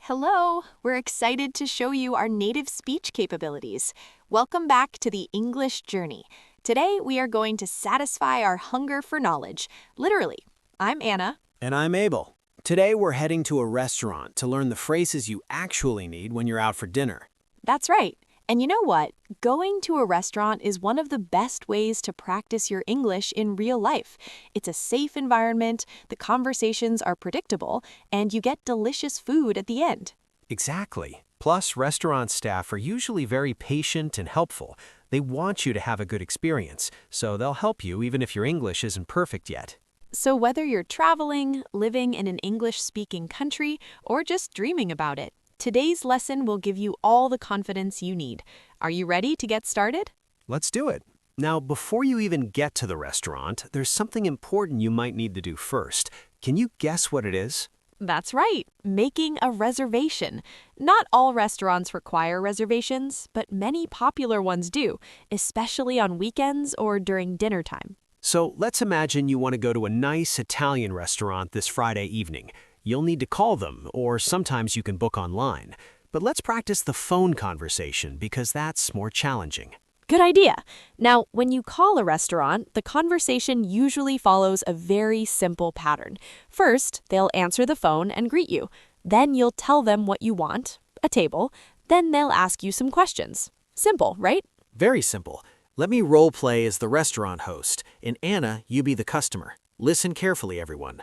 Hello! We're excited to show you our native speech capabilities. Welcome back to the English journey. Today, we are going to satisfy our hunger for knowledge. Literally. I'm Anna. And I'm Abel. Today, we're heading to a restaurant to learn the phrases you actually need when you're out for dinner. That's right. And you know what? Going to a restaurant is one of the best ways to practice your English in real life. It's a safe environment, the conversations are predictable, and you get delicious food at the end. Exactly. Plus, restaurant staff are usually very patient and helpful. They want you to have a good experience, so they'll help you even if your English isn't perfect yet. So whether you're traveling, living in an English-speaking country, or just dreaming about it, today's lesson will give you all the confidence you need. Are you ready to get started? Let's do it. Now, before you even get to the restaurant, there's something important you might need to do first. Can you guess what it is? That's right, making a reservation. Not all restaurants require reservations, but many popular ones do, especially on weekends or during dinner time. So let's imagine you want to go to a nice Italian restaurant this Friday evening. You'll need to call them, or sometimes you can book online. But let's practice the phone conversation because that's more challenging. Good idea. Now, when you call a restaurant, the conversation usually follows a very simple pattern. First, they'll answer the phone and greet you. Then you'll tell them what you want, a table. Then they'll ask you some questions. Simple, right? Very simple. Let me role play as the restaurant host, and Anna, you be the customer. Listen carefully, everyone.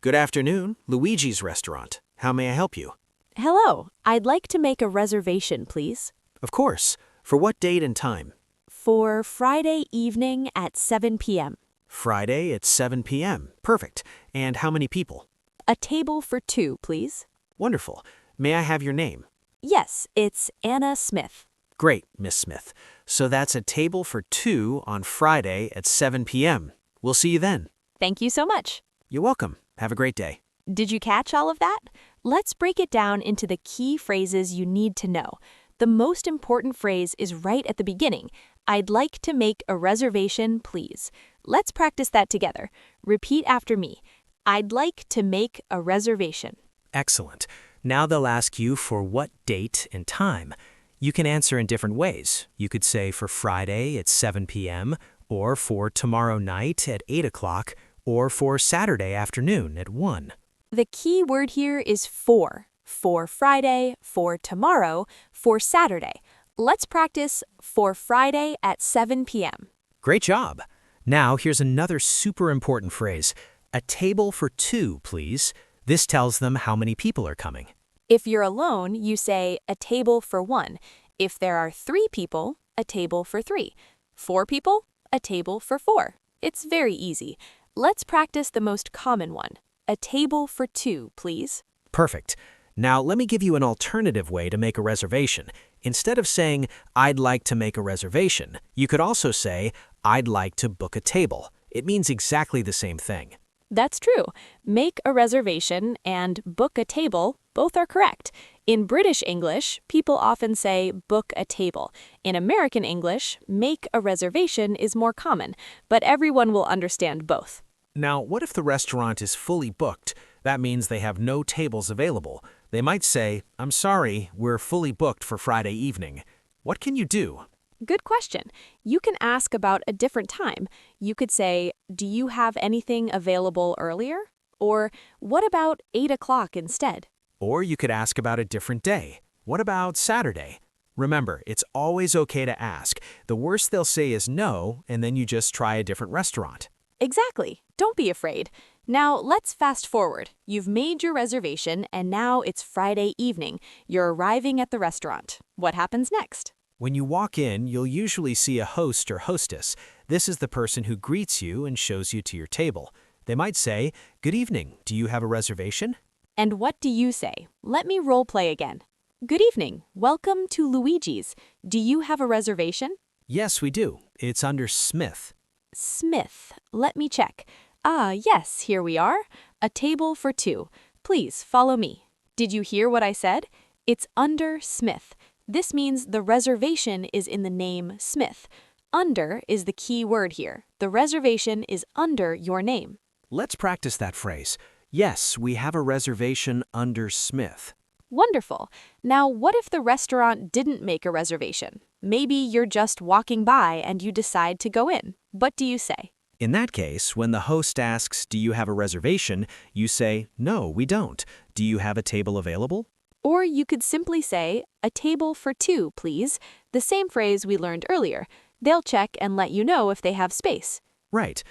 Good afternoon, Luigi's Restaurant. How may I help you? Hello, I'd like to make a reservation, please. Of course. For what date and time? For Friday evening at 7 p.m. Friday at 7 p.m. Perfect. And how many people? A table for two, please. Wonderful. May I have your name? Yes, it's Anna Smith. Great, Miss Smith. So that's a table for two on Friday at 7 p.m. We'll see you then. Thank you so much. You're welcome. Have a great day. Did you catch all of that? Let's break it down into the key phrases you need to know. The most important phrase is right at the beginning. I'd like to make a reservation, please. Let's practice that together. Repeat after me. I'd like to make a reservation. Excellent. Now they'll ask you for what date and time. You can answer in different ways. You could say for Friday at 7 p.m., or for tomorrow night at 8 o'clock, or for Saturday afternoon at 1. The key word here is for. For Friday, for tomorrow, for Saturday. Let's practice for Friday at 7 p.m. Great job. Now here's another super important phrase. A table for two, please. This tells them how many people are coming. If you're alone, you say a table for one. If there are 3 people, a table for 3. 4 people, a table for 4. It's very easy. Let's practice the most common one. A table for 2, please. Perfect. Now let me give you an alternative way to make a reservation. Instead of saying, I'd like to make a reservation, you could also say, I'd like to book a table. It means exactly the same thing. That's true. Make a reservation and book a table, both are correct. In British English, people often say book a table. In American English, make a reservation is more common, but everyone will understand both. Now, what if the restaurant is fully booked? That means they have no tables available. They might say, I'm sorry, we're fully booked for Friday evening. What can you do? Good question. You can ask about a different time. You could say, do you have anything available earlier? Or what about 8 o'clock instead? Or you could ask about a different day. What about Saturday? Remember, it's always okay to ask. The worst they'll say is no, and then you just try a different restaurant. Exactly. Don't be afraid. Now, let's fast forward. You've made your reservation, and now it's Friday evening. You're arriving at the restaurant. What happens next? When you walk in, you'll usually see a host or hostess. This is the person who greets you and shows you to your table. They might say, Good evening, do you have a reservation? And what do you say? Let me role play again. Good evening. Welcome to Luigi's. Do you have a reservation? Yes, we do. It's under Smith. Smith. Let me check. Yes, here we are. A table for 2. Please follow me. Did you hear what I said? It's under Smith. This means the reservation is in the name Smith. Under is the key word here. The reservation is under your name. Let's practice that phrase. Yes, we have a reservation under Smith. Wonderful. Now, what if the restaurant didn't make a reservation? Maybe you're just walking by and you decide to go in. What do you say? In that case, when the host asks, "Do you have a reservation?" you say, "No, we don't. Do you have a table available?" Or you could simply say, "A table for two, please," the same phrase we learned earlier. They'll check and let you know if they have space. Right.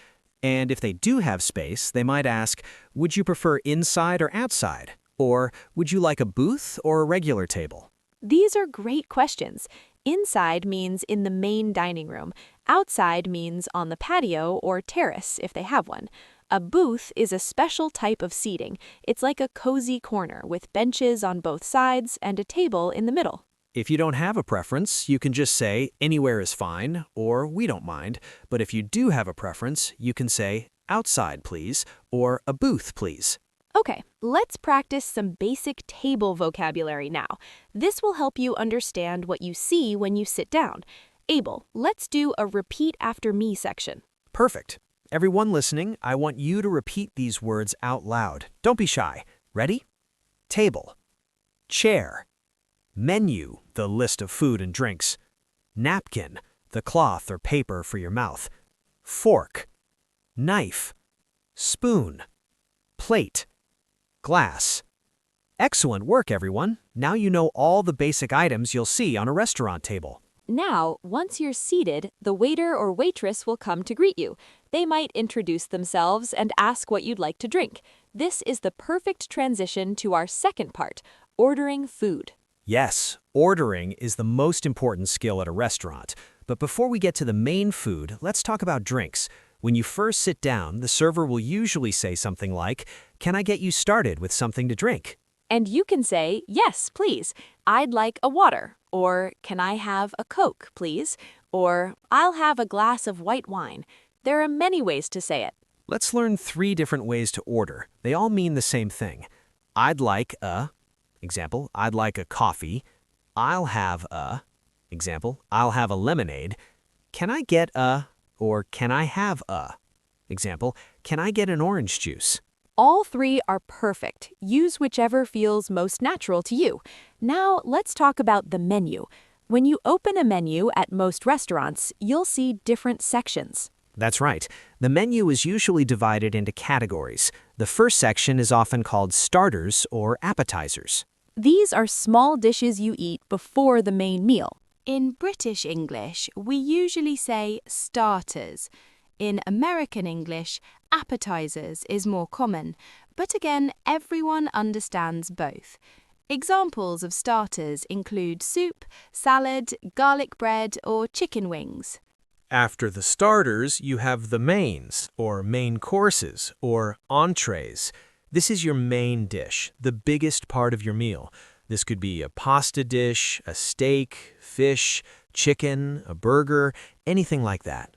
And if they do have space, they might ask, "Would you prefer inside or outside?" Or, "Would you like a booth or a regular table?" These are great questions. Inside means in the main dining room. Outside means on the patio or terrace if they have one. A booth is a special type of seating. It's like a cozy corner with benches on both sides and a table in the middle. If you don't have a preference, you can just say, "Anywhere is fine," or "We don't mind." But if you do have a preference, you can say, "Outside, please," or "A booth, please." Okay, let's practice some basic table vocabulary now. This will help you understand what you see when you sit down. Abel, let's do a repeat after me section. Perfect. Everyone listening, I want you to repeat these words out loud. Don't be shy. Ready? Table. Chair. Menu, the list of food and drinks. Napkin, the cloth or paper for your mouth. Fork. Knife. Spoon. Plate. Glass. Excellent work, everyone. Now you know all the basic items you'll see on a restaurant table. Now, once you're seated, the waiter or waitress will come to greet you. They might introduce themselves and ask what you'd like to drink. This is the perfect transition to our second part, ordering food. Yes, ordering is the most important skill at a restaurant. But before we get to the main food, let's talk about drinks. When you first sit down, the server will usually say something like, "Can I get you started with something to drink?" And you can say, "Yes, please. I'd like a water." Or, "Can I have a Coke, please?" Or, "I'll have a glass of white wine." There are many ways to say it. Let's learn 3 different ways to order. They all mean the same thing. I'd like a, example, I'd like a coffee. I'll have a, example, I'll have a lemonade. Can I get a, or can I have a, example, can I get an orange juice? All 3 are perfect. Use whichever feels most natural to you. Now, let's talk about the menu. When you open a menu at most restaurants, you'll see different sections. That's right. The menu is usually divided into categories. The first section is often called starters or appetizers. These are small dishes you eat before the main meal. In British English, we usually say starters. In American English, appetizers is more common, but again, everyone understands both. Examples of starters include soup, salad, garlic bread, or chicken wings. After the starters, you have the mains, or main courses, or entrees. This is your main dish, the biggest part of your meal. This could be a pasta dish, a steak, fish, chicken, a burger, anything like that.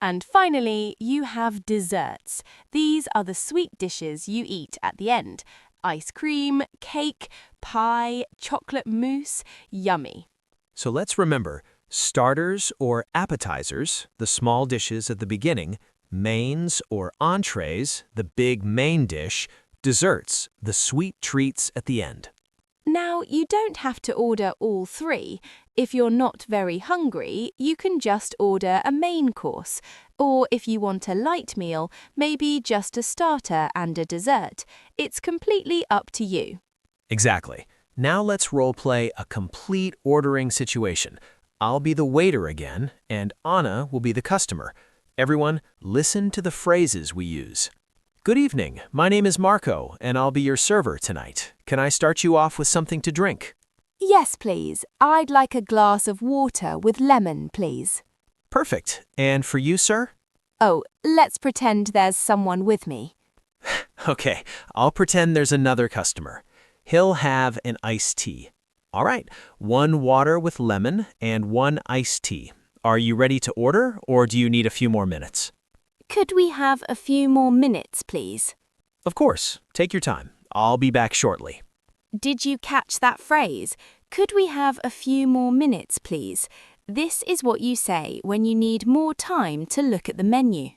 And finally, you have desserts. These are the sweet dishes you eat at the end. Ice cream, cake, pie, chocolate mousse, yummy. So let's remember, starters or appetizers, the small dishes at the beginning, mains or entrees, the big main dish, desserts, the sweet treats at the end. Now, you don't have to order all 3. If you're not very hungry, you can just order a main course. Or if you want a light meal, maybe just a starter and a dessert. It's completely up to you. Exactly. Now let's role-play a complete ordering situation. I'll be the waiter again, and Anna will be the customer. Everyone, listen to the phrases we use. "Good evening, my name is Marco, and I'll be your server tonight. Can I start you off with something to drink?" Yes, please. I'd like a glass of water with lemon, please. Perfect. And for you, sir? Oh, let's pretend there's someone with me. Okay, I'll pretend there's another customer. He'll have an iced tea. All right, 1 water with lemon and 1 iced tea. Are you ready to order, or do you need a few more minutes? Could we have a few more minutes, please? Of course. Take your time. I'll be back shortly. Did you catch that phrase? Could we have a few more minutes, please? This is what you say when you need more time to look at the menu.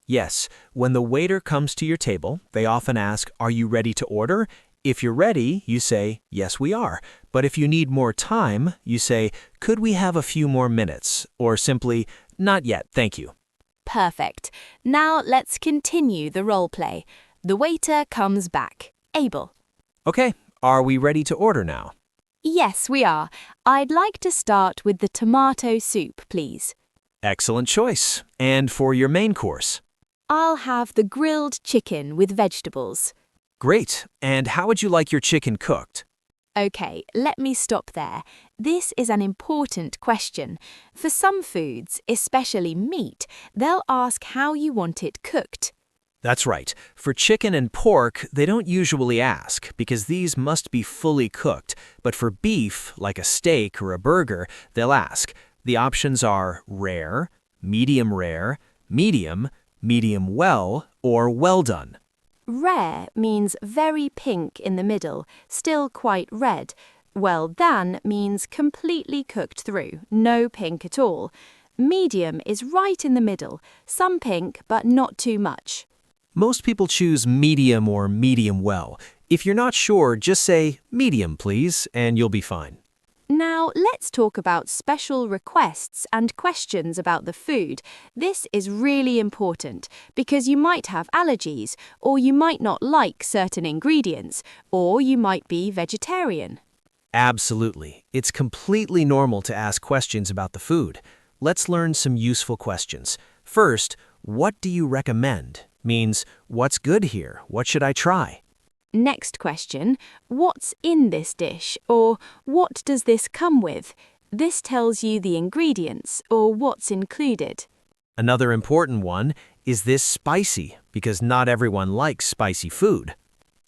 Yes, when the waiter comes to your table, they often ask, "Are you ready to order?" If you're ready, you say, yes, we are. But if you need more time, you say, could we have a few more minutes? Or simply, not yet, thank you. Perfect. Now let's continue the role play. The waiter comes back. Abel. Okay, are we ready to order now? Yes, we are. I'd like to start with the tomato soup, please. Excellent choice. And for your main course? I'll have the grilled chicken with vegetables. Great. And how would you like your chicken cooked? Okay, let me stop there. This is an important question. For some foods, especially meat, they'll ask how you want it cooked. That's right. For chicken and pork, they don't usually ask because these must be fully cooked. But for beef, like a steak or a burger, they'll ask. The options are rare, medium, medium well, or well done. Rare means very pink in the middle, still quite red. Well done means completely cooked through, no pink at all. Medium is right in the middle, some pink but not too much. Most people choose medium or medium well. If you're not sure, just say medium, please, and you'll be fine. Now let's talk about special requests and questions about the food. This is really important because you might have allergies, or you might not like certain ingredients, or you might be vegetarian. Absolutely. It's completely normal to ask questions about the food. Let's learn some useful questions. First, what do you recommend? Means, what's good here? What should I try? Next question, what's in this dish, or what does this come with? This tells you the ingredients or what's included. Another important one, is this spicy? Because not everyone likes spicy food.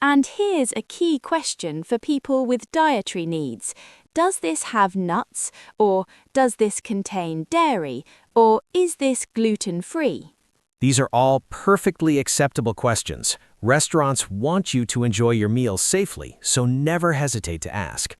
And here's a key question for people with dietary needs. Does this have nuts, or does this contain dairy, or is this gluten-free? These are all perfectly acceptable questions. Restaurants want you to enjoy your meal safely, so never hesitate to ask.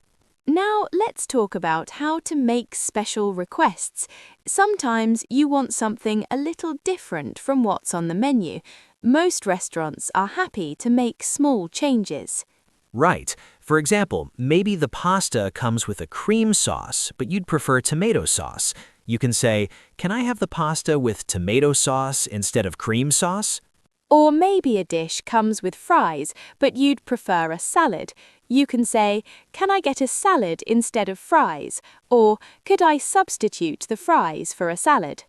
Now let's talk about how to make special requests. Sometimes you want something a little different from what's on the menu. Most restaurants are happy to make small changes. Right. For example, maybe the pasta comes with a cream sauce, but you'd prefer tomato sauce. You can say, can I have the pasta with tomato sauce instead of cream sauce? Or maybe a dish comes with fries, but you'd prefer a salad. You can say, can I get a salad instead of fries? Or could I substitute the fries for a salad?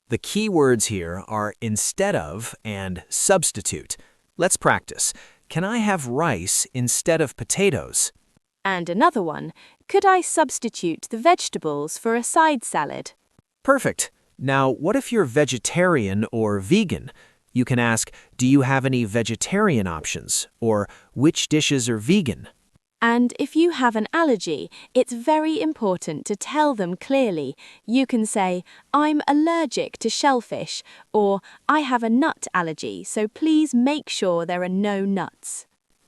The key words here are instead of and substitute. Let's practice. Can I have rice instead of potatoes? And another one, could I substitute the vegetables for a side salad? Perfect. Now, what if you're vegetarian or vegan? You can ask, do you have any vegetarian options? Or which dishes are vegan? And if you have an allergy, it's very important to tell them clearly. You can say, I'm allergic to shellfish, or I have a nut allergy, so please make sure there are no nuts.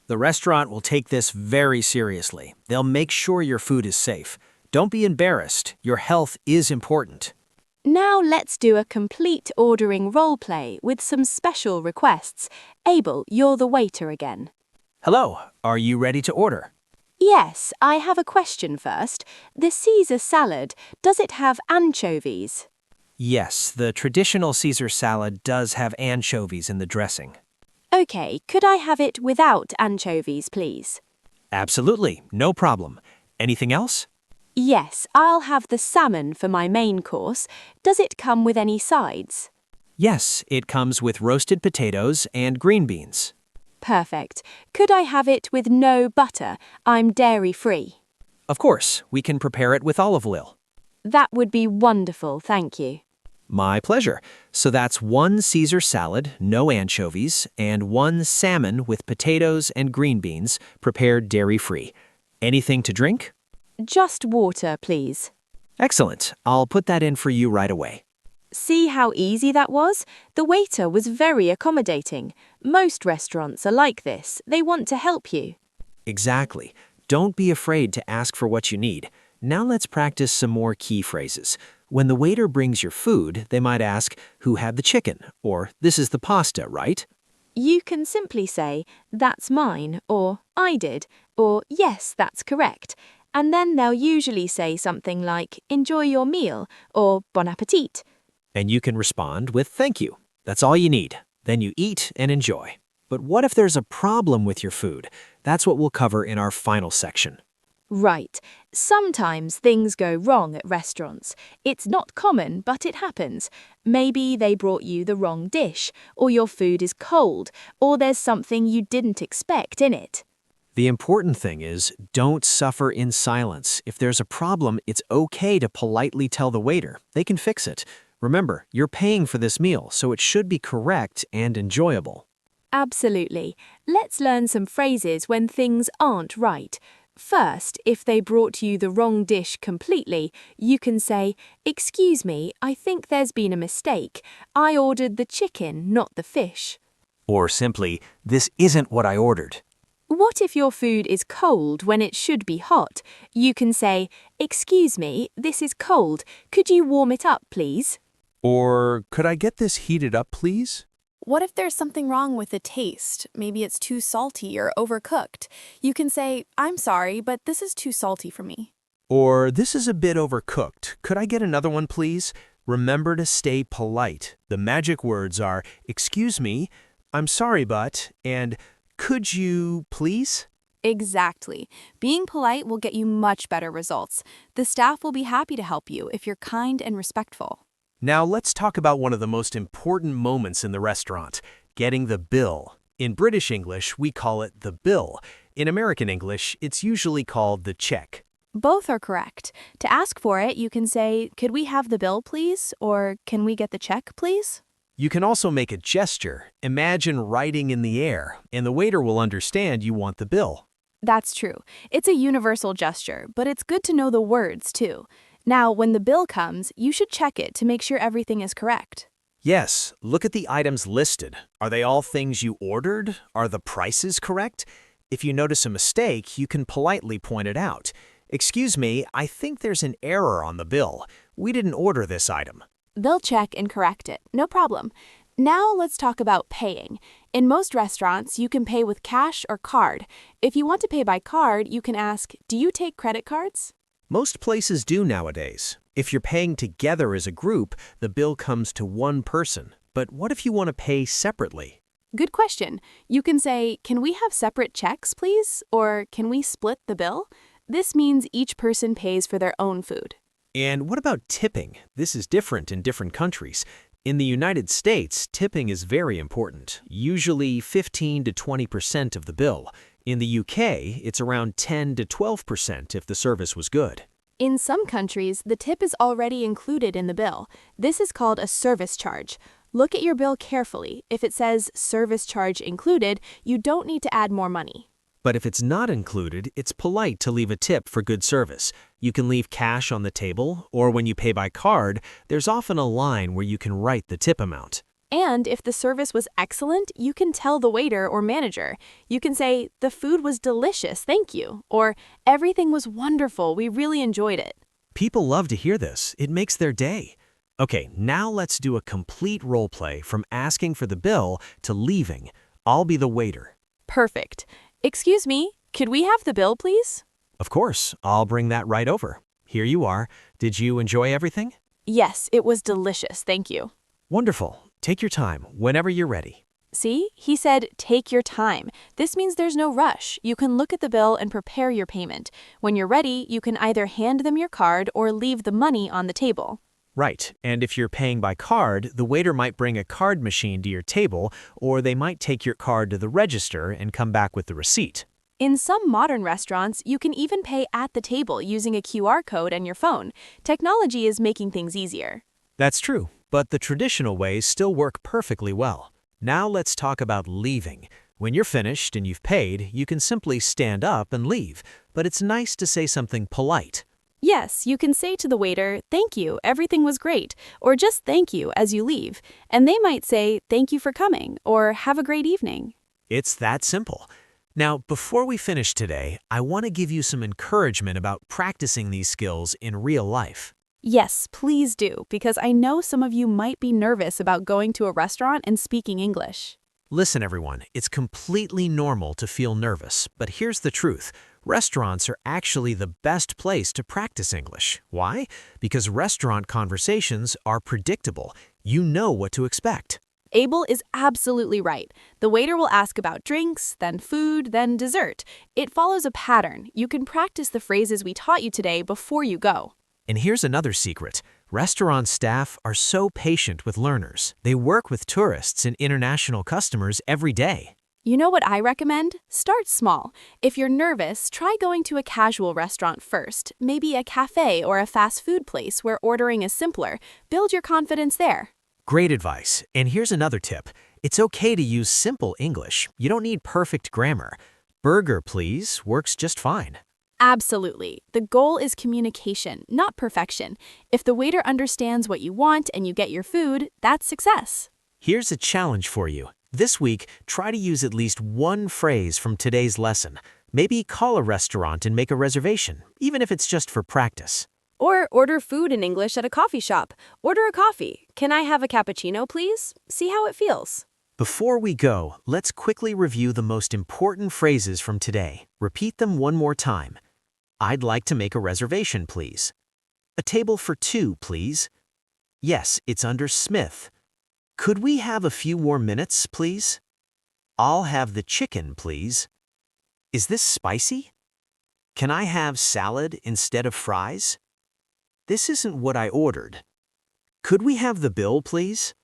The restaurant will take this very seriously. They'll make sure your food is safe. Don't be embarrassed. Your health is important. Now let's do a complete ordering role play with some special requests. Abel, you're the waiter again. Hello, are you ready to order? Yes, I have a question first. The Caesar salad, does it have anchovies? Yes, the traditional Caesar salad does have anchovies in the dressing. Okay, could I have it without anchovies, please? Absolutely, no problem. Anything else? Yes, I'll have the salmon for my main course. Does it come with any sides? Yes, it comes with roasted potatoes and green beans. Perfect. Could I have it with no butter? I'm dairy-free. Of course, we can prepare it with olive oil. That would be wonderful, thank you. My pleasure. So that's 1 Caesar salad, no anchovies, and 1 salmon with potatoes and green beans, prepared dairy-free. Anything to drink? Just water, please. Excellent. I'll put that in for you right away. See how easy that was? The waiter was very accommodating. Most restaurants are like this. They want to help you. Exactly. Don't be afraid to ask for what you need. Now let's practice some more key phrases. When the waiter brings your food, they might ask, who had the chicken? Or, this is the pasta, right? You can simply say, "That's mine," or "I did," or "Yes, that's correct." And then they'll usually say something like, "Enjoy your meal," or "Bon appetit." And you can respond with thank you. That's all you need. Then you eat and enjoy. But what if there's a problem with your food? That's what we'll cover in our final section. Right. Sometimes things go wrong at restaurants. It's not common, but it happens. Maybe they brought you the wrong dish, or your food is cold, or there's something you didn't expect in it. The important thing is, don't suffer in silence. If there's a problem, it's okay to politely tell the waiter. They can fix it. Remember, you're paying for this meal, so it should be correct and enjoyable. Absolutely. Let's learn some phrases when things aren't right. First, if they brought you the wrong dish completely, you can say, "Excuse me, I think there's been a mistake. I ordered the chicken, not the fish." Or simply, this isn't what I ordered. What if your food is cold when it should be hot? You can say, "Excuse me, this is cold. Could you warm it up, please?" Or, could I get this heated up, please? What if there's something wrong with the taste? Maybe it's too salty or overcooked. You can say, "I'm sorry, but this is too salty for me." Or, this is a bit overcooked. Could I get another one, please? Remember to stay polite. The magic words are, "Excuse me, I'm sorry, but," and "Could you, please?" Exactly. Being polite will get you much better results. The staff will be happy to help you if you're kind and respectful. Now let's talk about one of the most important moments in the restaurant, getting the bill. In British English, we call it the bill. In American English, it's usually called the check. Both are correct. To ask for it, you can say, "Could we have the bill, please?" Or "Can we get the check, please?" You can also make a gesture. Imagine writing in the air, and the waiter will understand you want the bill. That's true. It's a universal gesture, but it's good to know the words, too. Now, when the bill comes, you should check it to make sure everything is correct. Yes, look at the items listed. Are they all things you ordered? Are the prices correct? If you notice a mistake, you can politely point it out. "Excuse me, I think there's an error on the bill. We didn't order this item." They'll check and correct it, no problem. Now let's talk about paying. In most restaurants, you can pay with cash or card. If you want to pay by card, you can ask, "Do you take credit cards?" Most places do nowadays. If you're paying together as a group, the bill comes to one person. But what if you want to pay separately? Good question. You can say, "Can we have separate checks, please?" Or "Can we split the bill?" This means each person pays for their own food. And what about tipping? This is different in different countries. In the United States, tipping is very important, usually 15 to 20% of the bill. In the UK, it's around 10 to 12% if the service was good. In some countries, the tip is already included in the bill. This is called a service charge. Look at your bill carefully. If it says service charge included, you don't need to add more money. But if it's not included, it's polite to leave a tip for good service. You can leave cash on the table, or when you pay by card, there's often a line where you can write the tip amount. And if the service was excellent, you can tell the waiter or manager. You can say, "The food was delicious, thank you," or "Everything was wonderful, we really enjoyed it." People love to hear this. It makes their day. Okay, now let's do a complete role play from asking for the bill to leaving. I'll be the waiter. Perfect. "Excuse me, could we have the bill, please?" Of course, I'll bring that right over. Here you are. Did you enjoy everything? "Yes, it was delicious, thank you." Wonderful. Take your time whenever you're ready. See, he said, "Take your time." This means there's no rush. You can look at the bill and prepare your payment. When you're ready, you can either hand them your card or leave the money on the table. Right, and if you're paying by card, the waiter might bring a card machine to your table, or they might take your card to the register and come back with the receipt. In some modern restaurants, you can even pay at the table using a QR code and your phone. Technology is making things easier. That's true, but the traditional ways still work perfectly well. Now let's talk about leaving. When you're finished and you've paid, you can simply stand up and leave, but it's nice to say something polite. Yes, you can say to the waiter, "Thank you, everything was great," or just "Thank you" as you leave. And they might say, "Thank you for coming," or "Have a great evening." It's that simple. Now, before we finish today, I want to give you some encouragement about practicing these skills in real life. Yes, please do, because I know some of you might be nervous about going to a restaurant and speaking English. Listen, everyone, it's completely normal to feel nervous, but here's the truth. Restaurants are actually the best place to practice English. Why? Because restaurant conversations are predictable. You know what to expect. Abel is absolutely right. The waiter will ask about drinks, then food, then dessert. It follows a pattern. You can practice the phrases we taught you today before you go. And here's another secret. Restaurant staff are so patient with learners. They work with tourists and international customers every day. You know what I recommend? Start small. If you're nervous, try going to a casual restaurant first, maybe a cafe or a fast food place where ordering is simpler. Build your confidence there. Great advice. And here's another tip. It's okay to use simple English. You don't need perfect grammar. Burger, please, works just fine. Absolutely. The goal is communication, not perfection. If the waiter understands what you want and you get your food, that's success. Here's a challenge for you. This week, try to use at least one phrase from today's lesson. Maybe call a restaurant and make a reservation, even if it's just for practice. Or order food in English at a coffee shop. Order a coffee. Can I have a cappuccino, please? See how it feels. Before we go, let's quickly review the most important phrases from today. Repeat them one more time. I'd like to make a reservation, please. A table for two, please. Yes, it's under Smith. Could we have a few more minutes, please? I'll have the chicken, please. Is this spicy? Can I have salad instead of fries? This isn't what I ordered. Could we have the bill, please?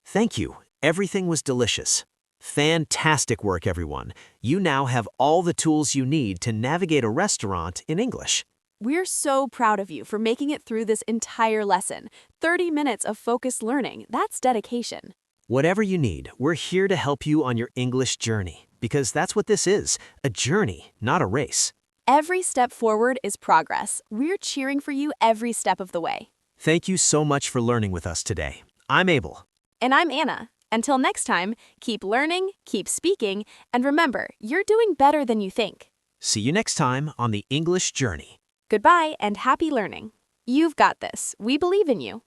Thank you. Everything was delicious. Fantastic work, everyone. You now have all the tools you need to navigate a restaurant in English. We're so proud of you for making it through this entire lesson. 30 minutes of focused learning, that's dedication. Whatever you need, we're here to help you on your English journey, because that's what this is, a journey, not a race. Every step forward is progress. We're cheering for you every step of the way. Thank you so much for learning with us today. I'm Abel. And I'm Anna. Until next time, keep learning, keep speaking, and remember, you're doing better than you think. See you next time on the English Journey. Goodbye and happy learning. You've got this. We believe in you.